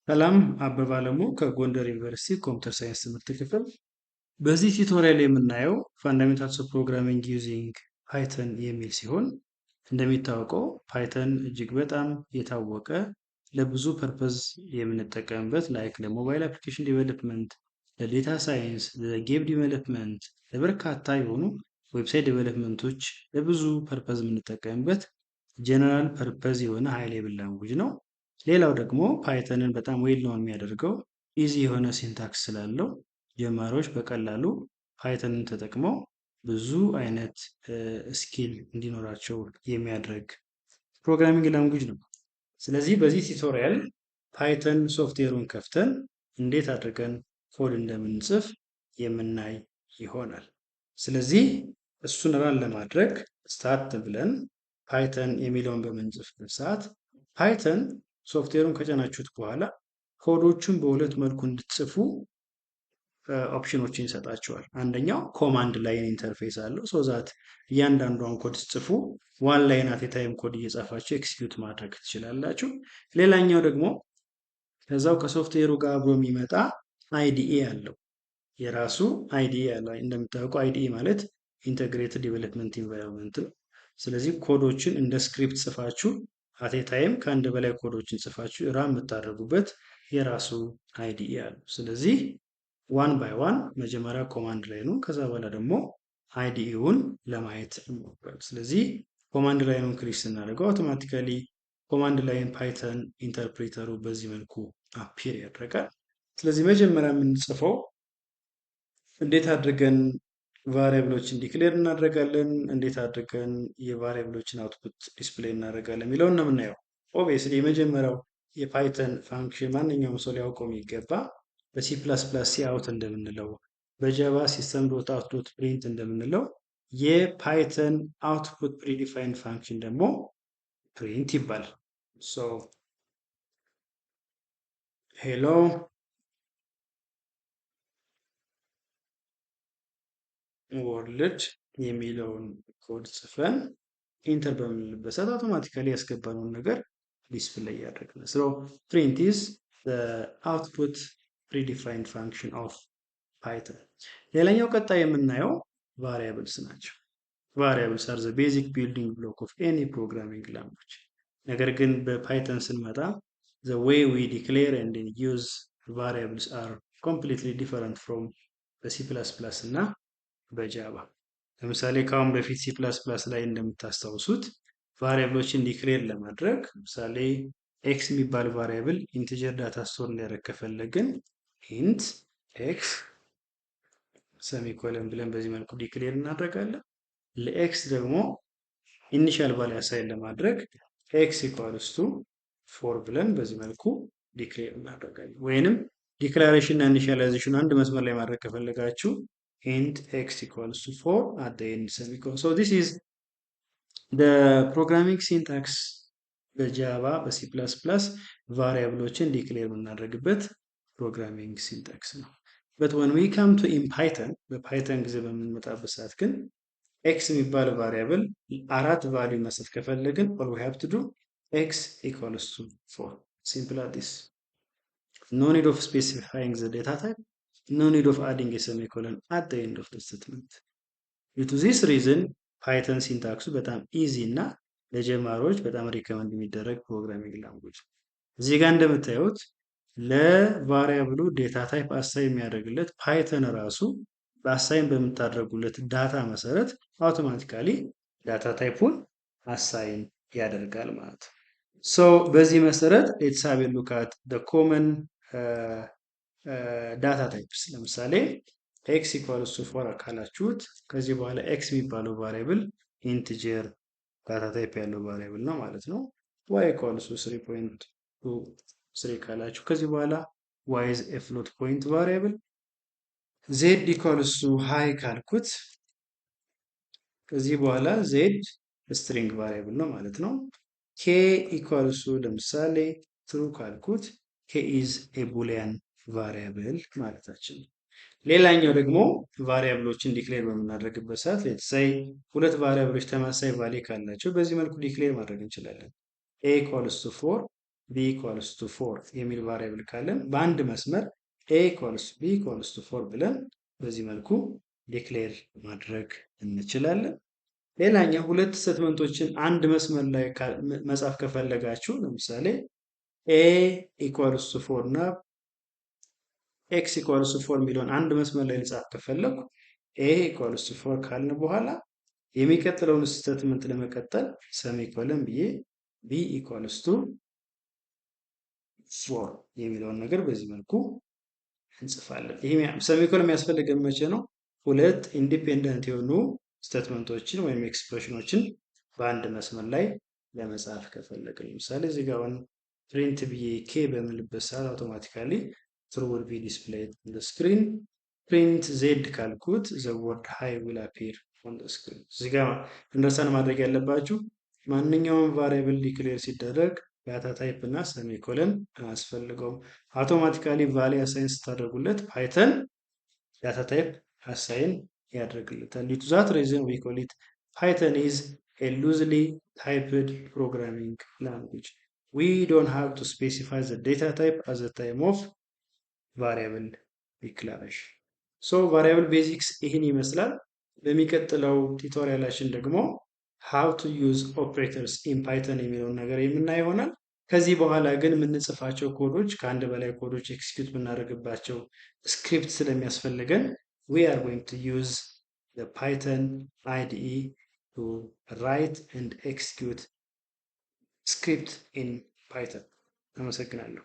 ሰላም አበባ አለሙ ከጎንደር ዩኒቨርሲቲ ኮምፒውተር ሳይንስ ትምህርት ክፍል። በዚህ ቱቶሪያል የምናየው ፋንዳሜንታልስ ኦፍ ፕሮግራሚንግ ዩዚንግ ፓይተን የሚል ሲሆን እንደሚታወቀው ፓይተን እጅግ በጣም የታወቀ ለብዙ ፐርፐዝ የምንጠቀምበት ላይክ ለሞባይል አፕሊኬሽን ዲቨሎፕመንት፣ ለዴታ ሳይንስ፣ ለጌም ዲቨሎፕመንት፣ ለበርካታ የሆኑ ዌብሳይት ዲቨሎፕመንቶች ለብዙ ፐርፐዝ የምንጠቀምበት ጀነራል ፐርፐዝ የሆነ ሃይ ሌቭል ላንጉጅ ነው። ሌላው ደግሞ ፓይተንን በጣም ዌል ነው የሚያደርገው ኢዚ የሆነ ሲንታክስ ስላለው ጀማሪዎች በቀላሉ ፓይተንን ተጠቅመው ብዙ አይነት ስኪል እንዲኖራቸው የሚያደርግ ፕሮግራሚንግ ላንጉጅ ነው። ስለዚህ በዚህ ቱቶሪያል ፓይተን ሶፍትዌሩን ከፍተን እንዴት አድርገን ኮድ እንደምንጽፍ የምናይ ይሆናል። ስለዚህ እሱን ራን ለማድረግ ስታርት ብለን ፓይተን የሚለውን በምንጽፍበት ሰዓት ፓይተን ሶፍትዌሩን ከጫናችሁት በኋላ ኮዶቹን በሁለት መልኩ እንድትጽፉ ኦፕሽኖችን ይሰጣችኋል። አንደኛው ኮማንድ ላይን ኢንተርፌስ አለው ሶ ዛት እያንዳንዷን ኮድ ጽፉ ዋን ላይን አት ታይም ኮድ እየጻፋችሁ ኤክስኪዩት ማድረግ ትችላላችሁ። ሌላኛው ደግሞ ከዛው ከሶፍትዌሩ ጋር አብሮ የሚመጣ አይዲኤ አለው። የራሱ አይዲኤ አለው። እንደምታውቀው አይዲኤ ማለት ኢንተግሬትድ ዴቨሎፕመንት ኢንቫይሮንመንት ነው። ስለዚህ ኮዶችን እንደ ስክሪፕት ጽፋችሁ አቴ ታይም ከአንድ በላይ ኮዶችን ጽፋችሁ ራን የምታደርጉበት የራሱ አይዲኢ አለው። ስለዚህ ዋን ባይ ዋን መጀመሪያ ኮማንድ ላይኑ ከዛ በኋላ ደግሞ አይዲኢውን ለማየት እንሞክራለን። ስለዚህ ኮማንድ ላይኑን ክሊክ ስናደርገው አውቶማቲካሊ ኮማንድ ላይን ፓይተን ኢንተርፕሬተሩ በዚህ መልኩ አፒር ያደርጋል። ስለዚህ መጀመሪያ የምንጽፈው እንዴት አድርገን ቫሪያብሎችን ዲክሌር እናደርጋለን፣ እንዴት አድርገን የቫሪያብሎችን አውትፑት ዲስፕሌይ እናደርጋለን የሚለውን ነው የምናየው። ኦብቪየስሊ የመጀመሪያው የፓይተን ፋንክሽን ማንኛውም ሰው ሊያውቀው የሚገባ በሲ ፕላስ ፕላስ ሲ አውት እንደምንለው፣ በጃቫ ሲስተም ዶት አውት ዶት ፕሪንት እንደምንለው የፓይተን አውትፑት ፕሪዲፋይንድ ፋንክሽን ደግሞ ፕሪንት ይባላል። ሶ ሄሎ ወርልድ የሚለውን ኮድ ጽፈን ኢንተር በምንልበት ሰዓት አውቶማቲካሊ ያስገባነውን ነገር ዲስፕሌይ ያደርግልናል። ሶ ፕሪንት ኢዝ አውትፑት ፕሪዲፋይንድ ፋንክሽን ኦፍ ፓይተን። ሌላኛው ቀጣይ የምናየው ቫሪያብልስ ናቸው። ቫሪያብልስ አር ዘ ቤዚክ ቢልዲንግ ብሎክ ኦፍ ኤኒ ፕሮግራሚንግ ላንጉጅ። ነገር ግን በፓይተን ስንመጣ ዘ ዌይ ዊ ዲክሌር ኤንድ ዩዝ ቫሪያብልስ አር ኮምፕሊትሊ ዲፈረንት ፍሮም በሲ ፕላስ ፕላስ እና በጃቫ። ለምሳሌ ከአሁን በፊት ሲ ፕላስ ፕላስ ላይ እንደምታስታውሱት ቫሪያብሎችን ዲክሌር ለማድረግ ለምሳሌ ኤክስ የሚባል ቫሪያብል ኢንቲጀር ዳታ ስቶር እንዲያደርግ ከፈለግን ኢንት ኤክስ ሰሚኮለን ብለን በዚህ መልኩ ዲክሌር እናደርጋለን። ለኤክስ ደግሞ ኢኒሻል ቫልዩ አሳይን ለማድረግ ኤክስ ኢኳልስ ቱ 4 ብለን በዚህ መልኩ ዲክሌር እናደርጋለን። ወይንም ዲክላሬሽን እና ኢኒሻላይዜሽን አንድ መስመር ላይ ማድረግ ከፈለጋችሁ int x equals to 4 at the end semicolon. So this is the programming syntax በጃቫ በሲ ፕላስ ፕላስ ቫሪያብሎችን ዲክሌር የምናደርግበት ፕሮግራሚንግ ሲንታክስ ነው። but when we come to in python በፓይተን ጊዜ በምንመጣበት ሰዓት ግን x የሚባል ቫሪያብል አራት ቫልዩ መስጠት ከፈለግን all we have to do x equals to 4 simple as this. No need of specifying the data type, no need of adding a semicolon at the end of the statement. Due to this reason ፓይተን ሲንታክሱ በጣም ኢዚ እና ለጀማሪዎች በጣም ሪከመንድ የሚደረግ ፕሮግራሚንግ ላንጉጅ። እዚህ ጋር እንደምታዩት ለቫሪያብሉ ዴታ ታይፕ አሳይን የሚያደርግለት ፓይተን ራሱ በአሳይን በምታደርጉለት ዳታ መሰረት አውቶማቲካሊ ዳታ ታይፑን አሳይን ያደርጋል ማለት ነው። ሶ በዚህ መሰረት ሌትስ ሃቭ ኤ ሉክ አት ዘ ኮመን ዳታ ታይፕስ። ለምሳሌ ኤክስ ኢኳልስ ቱ 4 ካላችሁት ከዚህ በኋላ ኤክስ የሚባለው ቫሪያብል ኢንቲጀር ዳታ ታይፕ ያለው ቫሪያብል ነው ማለት ነው። ዋይ ኢኳልስ ቱ 3.23 ካላችሁ ከዚህ በኋላ ዋይ ኢዝ ኤ ፍሎት ፖይንት ቫሪያብል። ዜድ ኢኳልስ ቱ ሃይ ካልኩት ከዚህ በኋላ ዜድ ስትሪንግ ቫሪያብል ነው ማለት ነው። ኬ ኢኳልስ ቱ ለምሳሌ ትሩ ካልኩት ኬ ኢዝ ኤ ቡሊያን ቫሪያብል ማለታችን ነው። ሌላኛው ደግሞ ቫሪያብሎችን ዲክሌር በምናደርግበት ሰዓት ሌትሳይ ሁለት ቫሪያብሎች ተመሳሳይ ቫልዩ ካላቸው በዚህ መልኩ ዲክሌር ማድረግ እንችላለን። a equals to 4 b equals to 4 የሚል ቫሪያብል ካለን በአንድ መስመር a equals to b equals to 4 ብለን በዚህ መልኩ ዲክሌር ማድረግ እንችላለን። ሌላኛው ሁለት ስቴትመንቶችን አንድ መስመር ላይ መጻፍ ከፈለጋችሁ ለምሳሌ a equals to 4 እና x equals to 4 የሚለውን አንድ መስመር ላይ ልጻፍ ከፈለኩ a equals to 4 ካልን በኋላ የሚቀጥለውን ስቴትመንት ለመቀጠል ሰሚኮለን ብዬ b equals to 4 የሚለውን ነገር በዚህ መልኩ እንጽፋለን። ይሄ ሰሚኮለን የሚያስፈልገን መቼ ነው? ሁለት ኢንዲፔንደንት የሆኑ ስቴትመንቶችን ወይም ኤክስፕሬሽኖችን በአንድ መስመር ላይ ለመጻፍ ከፈለግን ለምሳሌ እዚህ ጋር ፕሪንት ብዬ k በምልበት ሰዓት አውቶማቲካሊ true will be displayed on the screen print z ካልኩት the word hi will appear on the screen። እዚህ ጋር እንደርሳን ማድረግ ያለባችሁ ማንኛውም ቫሪያብል ዲክሌር ሲደረግ ዳታ ታይፕ እና ሰሚኮለን አያስፈልገውም። አውቶማቲካሊ ቫልዩ አሳይን ስታደርጉለት ፓይተን ዳታ ታይፕ አሳይን ያደርግለታል። due to that reason we call it Python is a loosely typed programming language. We don't have to specify the data type at the time of variable declaration. So variable basics ይህን ይመስላል። በሚቀጥለው ቱቶሪያላችን ደግሞ how to use operators in Python የሚለውን ነገር የምናይ ይሆናል። ከዚህ በኋላ ግን የምንጽፋቸው ኮዶች ከአንድ በላይ ኮዶች ኤክስኪዩት የምናደርግባቸው ስክሪፕት ስለሚያስፈልገን we are going to use the Python IDE to write and execute script in Python። አመሰግናለሁ።